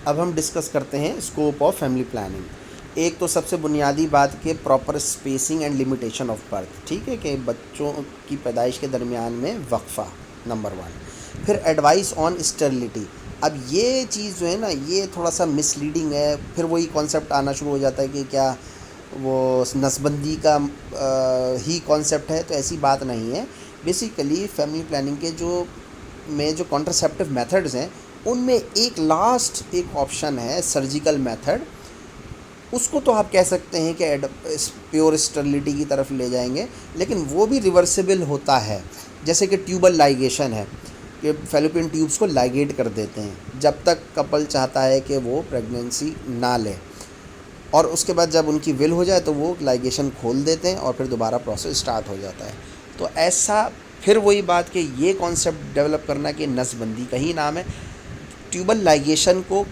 اب ہم ڈسکس کرتے ہیں اسکوپ آف فیملی پلاننگ. ایک تو سب سے بنیادی بات کہ proper spacing and limitation of birth. ٹھیک ہے کہ بچوں کی پیدائش کے درمیان میں وقفہ نمبر 1. پھر ایڈوائس آن اسٹرلٹی. اب یہ چیز جو ہے نا یہ تھوڑا سا مس لیڈنگ ہے. پھر وہی کانسیپٹ آنا شروع ہو جاتا ہے کہ کیا وہ نسبندی کا ہی کانسیپٹ ہے. تو ایسی بات نہیں ہے. بیسیکلی فیملی پلاننگ کے جو کانٹرسیپٹیو میتھڈز ہیں ان میں ایک آپشن ہے سرجیکل میتھڈ. اس کو تو آپ کہہ سکتے ہیں کہ پیور اسٹرلٹی کی طرف لے جائیں گے، لیکن وہ بھی ریورسیبل ہوتا ہے. جیسے کہ ٹیوبل لائگیشن ہے کہ فیلوپین ٹیوبس کو لائگیٹ کر دیتے ہیں جب تک کپل چاہتا ہے کہ وہ پریگننسی نہ لے، اور اس کے بعد جب ان کی ول ہو جائے تو وہ لائگیشن کھول دیتے ہیں اور پھر دوبارہ پروسیس سٹارٹ ہو جاتا ہے. تو ایسا پھر وہی بات کہ یہ کانسیپٹ ڈیولپ کرنا کہ نسبندی کا ہی نام ہے. ٹیوبل لائگیشن کو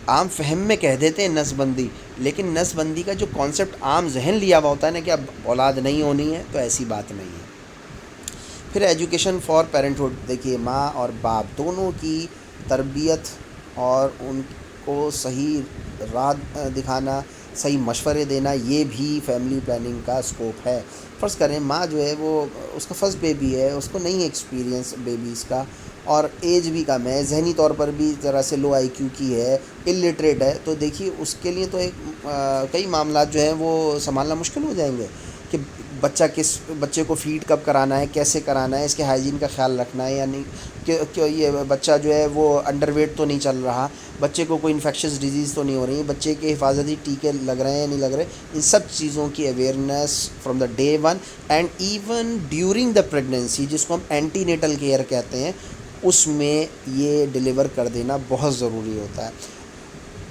عام فہم میں کہہ دیتے ہیں نسبندی، لیکن نسبندی کا جو کانسیپٹ عام ذہن لیا ہوا ہوتا ہے نا کہ اب اولاد نہیں ہونی ہے، تو ایسی بات نہیں ہے. پھر ایجوکیشن فار پیرنٹہڈ. دیکھیے ماں اور باپ دونوں کی تربیت اور ان کو صحیح راہ دکھانا، صحیح مشورے دینا، یہ بھی فیملی پلاننگ کا اسکوپ ہے. فرض کریں ماں جو ہے وہ اس کا فرسٹ بیبی ہے، اس کو نہیں ایکسپیرینس بیبیز کا، اور ایج بھی کم ہے، ذہنی طور پر بھی ذرا سے لو آئی کیو کی ہے، الٹریٹ ہے. تو دیکھیے اس کے لیے تو کئی معاملات جو ہیں وہ سنبھالنا مشکل ہو جائیں گے کہ بچے کو فیڈ کب کرانا ہے، کیسے کرانا ہے، اس کے ہائیجین کا خیال رکھنا ہے یا نہیں، کہ یہ بچہ جو ہے وہ انڈر ویٹ تو نہیں چل رہا، بچے کو کوئی انفیکشس ڈیزیز تو نہیں ہو رہی، بچے کے حفاظتی ٹیکے لگ رہے ہیں یا نہیں لگ رہے. ان سب چیزوں کی awareness from the day one and even during the pregnancy, جس کو ہم اینٹی نیٹل کیئر کہتے ہیں، اس میں یہ ڈیلیور کر دینا بہت ضروری ہوتا ہے.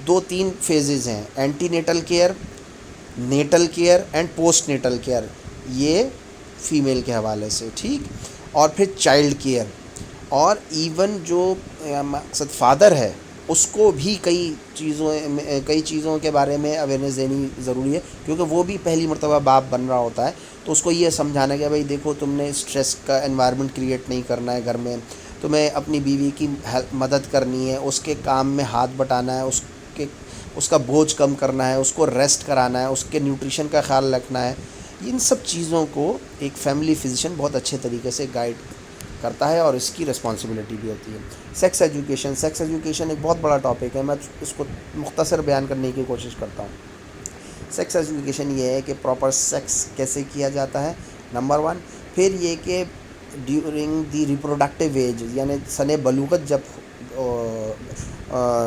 2-3 فیزز ہیں: antenatal care, natal care and postnatal care, یہ فیمیل کے حوالے سے. ٹھیک. اور پھر چائلڈ کیئر، اور ایون جو مقصد فادر ہے اس کو بھی کئی چیزوں کے بارے میں اویئرنیس دینی ضروری ہے، کیونکہ وہ بھی پہلی مرتبہ باپ بن رہا ہوتا ہے. تو اس کو یہ سمجھانا کہ بھائی دیکھو تم نے اسٹریس کا انوائرمنٹ کریٹ نہیں کرنا ہے گھر میں، تمہیں اپنی بیوی کی مدد کرنی ہے، اس کے کام میں ہاتھ بٹانا ہے، اس کا بوجھ کم کرنا ہے، اس کو ریسٹ کرانا ہے، اس کے نیوٹریشن کا خیال رکھنا ہے. ان سب چیزوں کو ایک فیملی فزیشین بہت اچھے طریقے سے گائیڈ کرتا ہے اور اس کی رسپانسبلٹی بھی ہوتی ہے. سیکس ایجوکیشن ایک بہت بڑا ٹاپک ہے، میں اس کو مختصر بیان کرنے کی کوشش کرتا ہوں. سیکس ایجوکیشن یہ ہے کہ پراپر سیکس کیسے کیا جاتا ہے نمبر 1. پھر یہ کہ ڈیورنگ دی ریپروڈکٹیو ایج، یعنی سن بلوغت جب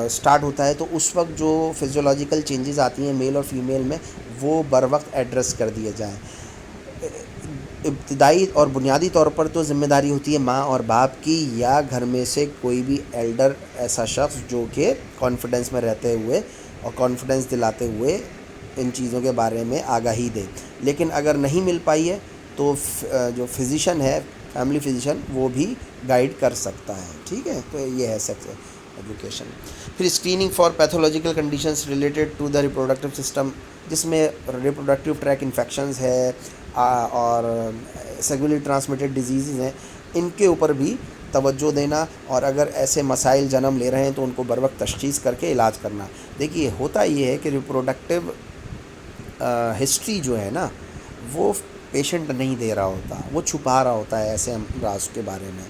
سٹارٹ ہوتا ہے تو اس وقت جو فزیولوجیکل چینجز آتی ہیں میل اور فیمیل میں، وہ بر وقت ایڈریس کر دیے جائیں. ابتدائی اور بنیادی طور پر تو ذمہ داری ہوتی ہے ماں اور باپ کی، یا گھر میں سے کوئی بھی ایلڈر ایسا شخص جو کہ کانفیڈنس میں رہتے ہوئے اور کانفیڈنس دلاتے ہوئے ان چیزوں کے بارے میں آگاہی دے. لیکن اگر نہیں مل پائی ہے تو جو فزیشین ہے، فیملی فزیشین، وہ بھی گائیڈ کر سکتا ہے. ٹھیک ہے. تو یہ ہے سیکس ایجوکیشن. پھر screening for pathological conditions related to the reproductive system, جس میں ریپروڈکٹیو ٹریک انفیکشنز ہے اور سیکشولی ٹرانسمیٹڈ ڈیزیزز ہیں، ان کے اوپر بھی توجہ دینا، اور اگر ایسے مسائل جنم لے رہے ہیں تو ان کو بر وقت تشخیص کر کے علاج کرنا. دیکھیے ہوتا یہ ہے کہ ریپروڈکٹیو ہسٹری جو ہے نا وہ پیشنٹ نہیں دے رہا ہوتا، وہ چھپا رہا ہوتا ہے ایسے امراض کے بارے میں،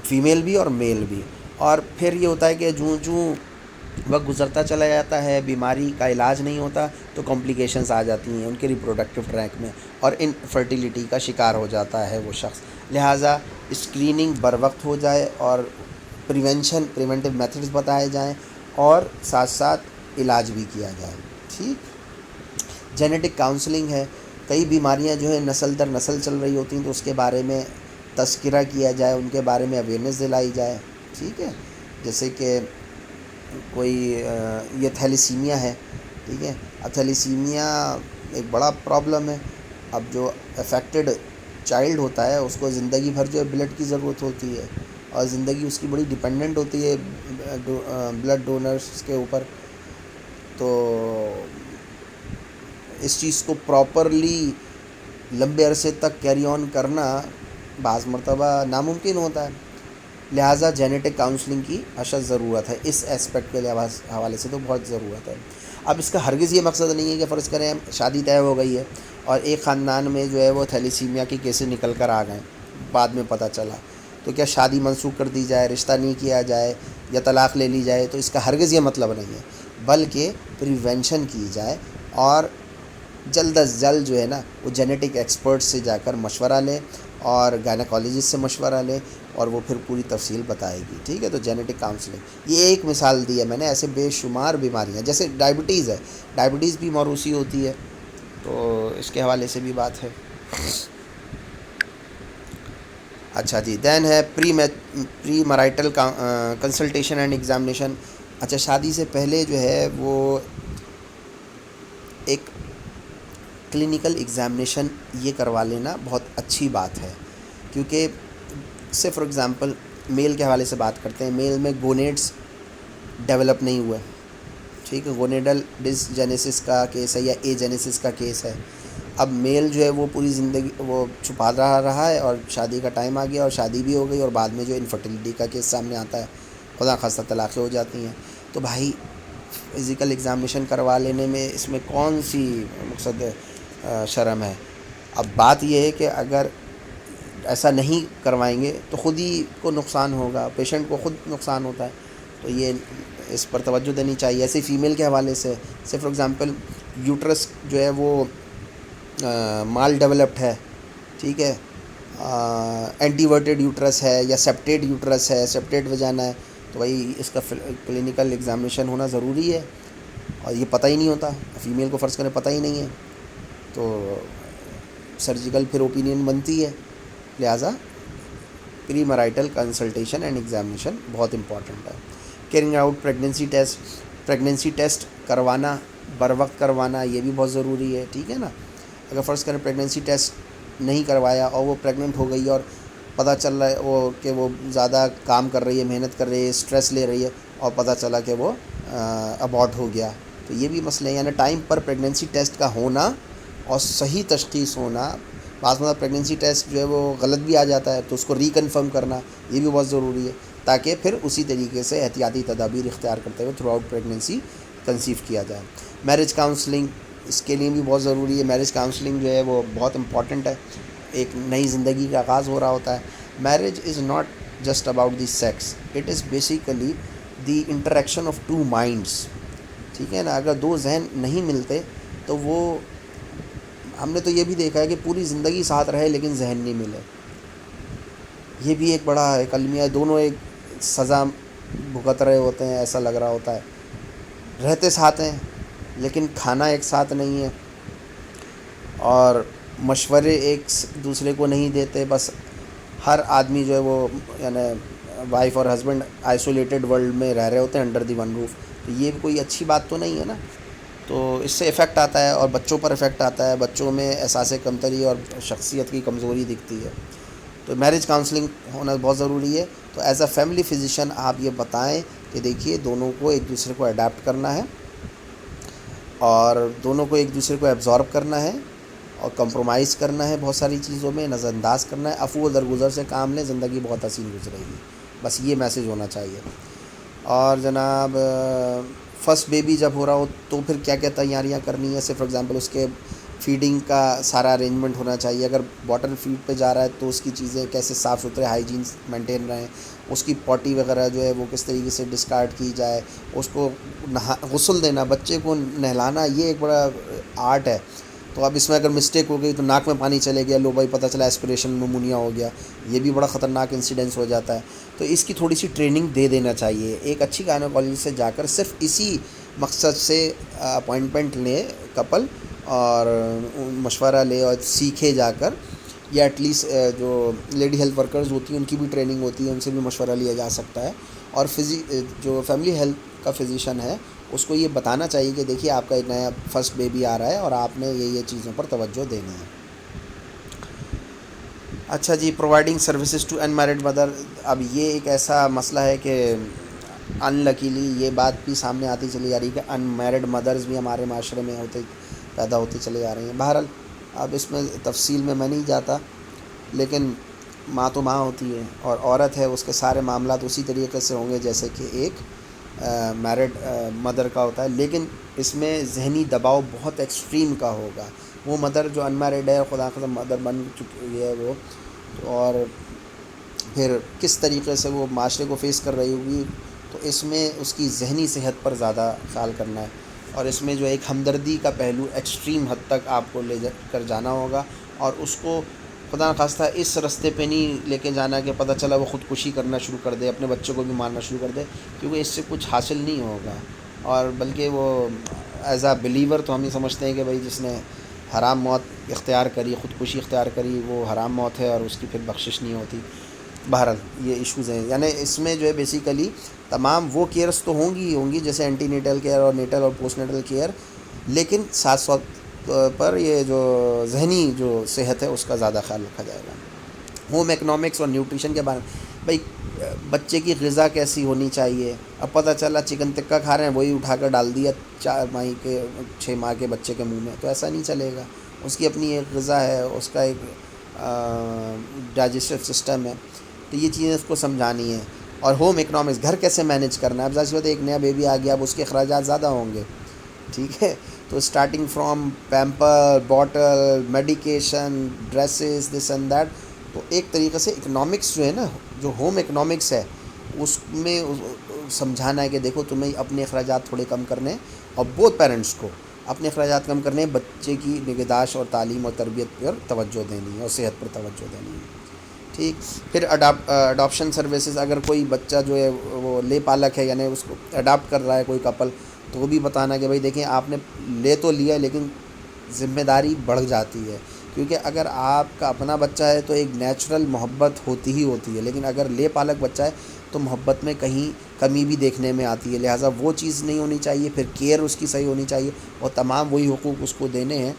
فیمیل بھی اور میل بھی. اور پھر یہ ہوتا ہے کہ جوں وقت گزرتا چلا جاتا ہے، بیماری کا علاج نہیں ہوتا تو کمپلیکیشنز آ جاتی ہیں ان کے ریپروڈکٹیو ٹریک میں، اور انفرٹیلیٹی کا شکار ہو جاتا ہے وہ شخص. لہٰذا اسکریننگ بر وقت ہو جائے اور پریونٹیو میتھڈز بتائے جائیں، اور ساتھ ساتھ علاج بھی کیا جائے. ٹھیک. جینیٹک کاؤنسلنگ ہے. کئی بیماریاں جو ہیں نسل در نسل چل رہی ہوتی ہیں تو اس کے بارے میں تذکرہ کیا جائے، ان کے بارے میں اویئرنیس دلائی جائے. ٹھیک ہے. جیسے کہ کوئی یہ تھیلیسیمیا ہے. ٹھیک ہے. اب تھیلیسیمیا ایک بڑا پرابلم ہے. اب جو افیکٹڈ چائلڈ ہوتا ہے اس کو زندگی بھر جو ہے بلڈ کی ضرورت ہوتی ہے، اور زندگی اس کی بڑی ڈیپینڈنٹ ہوتی ہے بلڈ ڈونرز کے اوپر. تو اس چیز کو پراپرلی لمبے عرصے تک کیری آن کرنا بعض مرتبہ ناممکن ہوتا ہے. لہٰذا جینیٹک کاؤنسلنگ کی اشد ضرورت ہے، اس اسپیکٹ کے حوالے سے تو بہت ضرورت ہے۔ اب اس کا ہرگز یہ مقصد نہیں ہے کہ فرض کریں شادی طے ہو گئی ہے اور ایک خاندان میں جو ہے وہ تھیلیسیمیا کے کیسز نکل کر آ گئے، بعد میں پتہ چلا، تو کیا شادی منسوخ کر دی جائے، رشتہ نہیں کیا جائے یا طلاق لے لی جائے؟ تو اس کا ہرگز یہ مطلب نہیں ہے، بلکہ پریونشن کی جائے اور جلد از جلد جو ہے نا وہ جینیٹک ایکسپرٹس سے جا کر مشورہ لیں اور گائنیکالوجسٹ سے مشورہ لیں اور وہ پھر پوری تفصیل بتائے گی، ٹھیک ہے؟ تو جینیٹک کاؤنسلنگ یہ ایک مثال دی ہے میں نے، ایسے بے شمار بیماریاں، جیسے ڈائبٹیز ہے، ڈائبٹیز بھی موروثی ہوتی ہے، تو اس کے حوالے سے بھی بات ہے۔ اچھا جی، دین ہے پری میرائٹل کنسلٹیشن اینڈ ایگزامینیشن۔ اچھا، شادی سے پہلے جو ہے وہ ایک کلینکل ایگزامینیشن یہ کروا لینا بہت اچھی بات ہے، کیونکہ سے فار ایگزامپل میل کے حوالے سے بات کرتے ہیں، میل میں گونیڈس ڈیولپ نہیں ہوئے، ٹھیک ہے؟ گونیڈل ڈس جینیسس کا کیس ہے یا اے جینیسس کا کیس ہے۔ اب میل جو ہے وہ پوری زندگی وہ چھپا رہا ہے اور شادی کا ٹائم آ گیا اور شادی بھی ہو گئی اور بعد میں جو انفرٹیلٹی کا کیس سامنے آتا ہے، خدا خواستہ طلاقیں ہو جاتی ہیں، تو بھائی فزیکل ایگزامینیشن کروا لینے میں اس میں کون سی مقصد شرم ہے؟ اب بات یہ ہے کہ اگر ایسا نہیں کروائیں گے تو خود ہی کو نقصان ہوگا، پیشنٹ کو خود نقصان ہوتا ہے، تو یہ اس پر توجہ دینی چاہیے۔ ایسے فیمیل کے حوالے سے فار ایگزامپل یوٹرس جو ہے وہ مال ڈیولپڈ ہے، ٹھیک ہے، اینٹیورٹیڈ یوٹرس ہے یا سیپٹیڈ یوٹرس ہے، سیپٹیڈ وجانا ہے، تو بھائی اس کا کلینکل ایگزامینیشن ہونا ضروری ہے، اور یہ پتہ ہی نہیں ہوتا، فیمیل کو فرض کریں پتہ ہی نہیں ہے، تو سرجیکل پھر اوپینین بنتی ہے۔ لہٰذا پری میرائٹل کنسلٹیشن اینڈ ایگزامینیشن بہت امپورٹنٹ ہے۔ کیرنگ آؤٹ پریگنینسی ٹیسٹ کروانا، بر وقت کروانا، یہ بھی بہت ضروری ہے، ٹھیک ہے نا؟ اگر فرض کریں پریگنینسی ٹیسٹ نہیں کروایا اور وہ پریگننٹ ہو گئی اور پتہ چل رہا ہے وہ کہ وہ زیادہ کام کر رہی ہے، محنت کر رہی ہے، اسٹریس لے رہی ہے، اور پتہ چلا کہ وہ ابارٹ ہو گیا، تو یہ بھی مسئلہ ہے۔ یعنی ٹائم پر پریگنینسی ٹیسٹ کا ہونا اور صحیح تشخیص ہونا، بعض مطلب پریگنینسی ٹیسٹ جو ہے وہ غلط بھی آ جاتا ہے تو اس کو ریکنفرم کرنا، یہ بھی بہت ضروری ہے، تاکہ پھر اسی طریقے سے احتیاطی تدابیر اختیار کرتے ہوئے تھرو آؤٹ پریگنینسی کنسیو کیا جائے۔ میرج کاؤنسلنگ اس کے لیے بھی بہت ضروری ہے۔ میرج کاؤنسلنگ جو ہے وہ بہت امپورٹنٹ ہے، ایک نئی زندگی کا آغاز ہو رہا ہوتا ہے۔ Marriage is not just about the sex, it is basically the interaction of two minds, ٹھیک ہے نا؟ اگر دو ذہن نہیں ملتے تو وہ، ہم نے تو یہ بھی دیکھا ہے کہ پوری زندگی ساتھ رہے لیکن ذہن نہیں ملے، یہ بھی ایک بڑا ایک المیہ ہے، دونوں ایک سزا بھگت رہے ہوتے ہیں، ایسا لگ رہا ہوتا ہے، رہتے ساتھ ہیں لیکن کھانا ایک ساتھ نہیں ہے اور مشورے ایک دوسرے کو نہیں دیتے، بس ہر آدمی جو ہے وہ یعنی وائف اور ہسبینڈ آئسولیٹڈ ورلڈ میں رہ رہے ہوتے ہیں انڈر دی ون روف، تو یہ کوئی اچھی بات تو نہیں ہے نا۔ تو اس سے افیکٹ آتا ہے اور بچوں پر افیکٹ آتا ہے، بچوں میں احساس کمتری اور شخصیت کی کمزوری دکھتی ہے، تو میرج کاؤنسلنگ ہونا بہت ضروری ہے۔ تو ایز اے فیملی فزیشین آپ یہ بتائیں کہ دیکھیے دونوں کو ایک دوسرے کو اڈیپٹ کرنا ہے اور دونوں کو ایک دوسرے کو ایبزارب کرنا ہے اور کمپرومائز کرنا ہے، بہت ساری چیزوں میں نظر انداز کرنا ہے، عفو و درگزر سے کام لیں، زندگی بہت حسین گزرے گی، بس یہ میسیج ہونا چاہیے۔ اور جناب فرسٹ بیبی جب ہو رہا ہو تو پھر کیا کیا تیاریاں کرنی ہے؟ جیسے فار ایگزامپل اس کے فیڈنگ کا سارا ارینجمنٹ ہونا چاہیے، اگر باٹل فیڈ پہ جا رہا ہے تو اس کی چیزیں کیسے صاف ستھرے ہائیجین مینٹین رہیں، اس کی پوٹی وغیرہ جو ہے وہ کس طریقے سے ڈسکارڈ کی جائے، اس کو غسل دینا، بچے کو نہلانا، یہ ایک بڑا آرٹ ہے، تو اب اس میں اگر مسٹیک ہو گئی تو ناک میں پانی چلے گیا، لو بھائی پتہ چلا ایسپریشن نمونیا ہو گیا، یہ بھی بڑا خطرناک انسیڈنس ہو جاتا ہے، تو اس کی تھوڑی سی ٹریننگ دے دینا چاہیے۔ ایک اچھی گائنیکالوجسٹ سے جا کر صرف اسی مقصد سے اپوائنٹمنٹ لے کپل اور مشورہ لے اور سیکھے جا کر، یا ایٹ لیسٹ جو لیڈی ہیلتھ ورکرز ہوتی ہیں ان کی بھی ٹریننگ ہوتی ہے، ان سے بھی مشورہ لیا جا سکتا ہے، اور جو فیملی ہیلتھ کا فزیشین ہے اس کو یہ بتانا چاہیے کہ دیکھیے آپ کا ایک نیا فرسٹ بیبی آ رہا ہے اور آپ نے یہ چیزوں پر توجہ دینی ہے۔ اچھا جی، providing services to unmarried mother, اب یہ ایک ایسا مسئلہ ہے کہ ان لکیلی یہ بات بھی سامنے آتی چلی جا رہی ہے کہ ان میرڈ مدرز بھی ہمارے معاشرے میں پیدا ہوتی چلی جا رہی ہیں۔ بہرحال اب اس میں تفصیل میں نہیں جاتا، لیکن ماں تو ماں ہوتی ہے اور عورت ہے، اس کے سارے معاملات اسی طریقے سے ہوں گے جیسے کہ ایک میرڈ مدر کا ہوتا ہے، لیکن اس میں ذہنی دباؤ بہت ایکسٹریم کا ہوگا۔ وہ مدر جو انمیرڈ ہے، خدا قسم مدر بن چکی ہے وہ، اور پھر کس طریقے سے وہ معاشرے کو فیس کر رہی ہوگی، تو اس میں اس کی ذہنی صحت پر زیادہ خیال کرنا ہے، اور اس میں جو ایک ہمدردی کا پہلو ایکسٹریم حد تک آپ کو کر جانا ہوگا، اور اس کو خدا نخواستہ اس رستے پہ نہیں لے کے جانا کہ پتہ چلا وہ خودکشی کرنا شروع کر دے، اپنے بچوں کو بھی مارنا شروع کر دے، کیونکہ اس سے کچھ حاصل نہیں ہوگا، اور بلکہ وہ ایز اے بلیور تو ہم یہ سمجھتے ہیں کہ بھائی جس نے حرام موت اختیار کری، خودکشی اختیار کری، وہ حرام موت ہے اور اس کی پھر بخشش نہیں ہوتی۔ بہرحال یہ ایشوز ہیں، یعنی اس میں جو ہے بیسیکلی تمام وہ کیئرس تو ہوں گی جیسے اینٹی نیٹل کیئر اور نیٹل اور پوسٹ نیٹل کیئر، لیکن ساتھ ساتھ پر یہ جو ذہنی جو صحت ہے اس کا زیادہ خیال رکھا جائے گا۔ ہوم اکنامکس اور نیوٹریشن کے بارے میں بھائی بچے کی غذا کیسی ہونی چاہیے، اب پتہ چلا چکن ٹکا کھا رہے ہیں وہی اٹھا کر ڈال دیا 6 ماہ کے بچے کے منہ میں، تو ایسا نہیں چلے گا، اس کی اپنی ایک غذا ہے، اس کا ایک ڈائجسٹو سسٹم ہے، تو یہ چیزیں اس کو سمجھانی ہے۔ اور ہوم اکنامکس گھر کیسے مینیج کرنا ہے، اب ظاہر سی بات ہے ایک نیا بیبی آ گیا، اب اس کے اخراجات زیادہ ہوں گے، ٹھیک ہے، تو starting from pamper, bottle, medication, dresses, this and that, تو ایک طریقے سے اکنامکس جو ہے نا، جو ہوم اکنامکس ہے اس میں سمجھانا ہے کہ دیکھو تمہیں اپنے اخراجات تھوڑے کم کرنے ہیں، اور بہت پیرنٹس کو اپنے اخراجات کم کرنے ہیں، بچے کی نگہداشت اور تعلیم اور تربیت پر توجہ دینی ہے اور صحت پر توجہ دینی ہے، ٹھیک۔ پھر اڈاپشن سروسز، اگر کوئی بچہ جو ہے وہ لے پالک ہے، یعنی اس کو اڈاپٹ کر رہا ہے کوئی کپل، تو وہ بھی بتانا کہ بھائی دیکھیں آپ نے لے تو لیا لیکن ذمہ داری بڑھ جاتی ہے، کیونکہ اگر آپ کا اپنا بچہ ہے تو ایک نیچرل محبت ہوتی ہی ہوتی ہے، لیکن اگر لے پالک بچہ ہے تو محبت میں کہیں کمی بھی دیکھنے میں آتی ہے، لہٰذا وہ چیز نہیں ہونی چاہیے، پھر کیئر اس کی صحیح ہونی چاہیے، اور تمام وہی حقوق اس کو دینے ہیں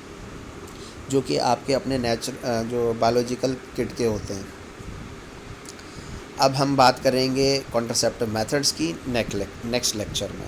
جو کہ آپ کے اپنے جو بایولوجیکل کٹ کے ہوتے ہیں۔ اب ہم بات کریں گے کانٹرسیپٹیو میتھڈس کی نیکسٹ لیکچر میں۔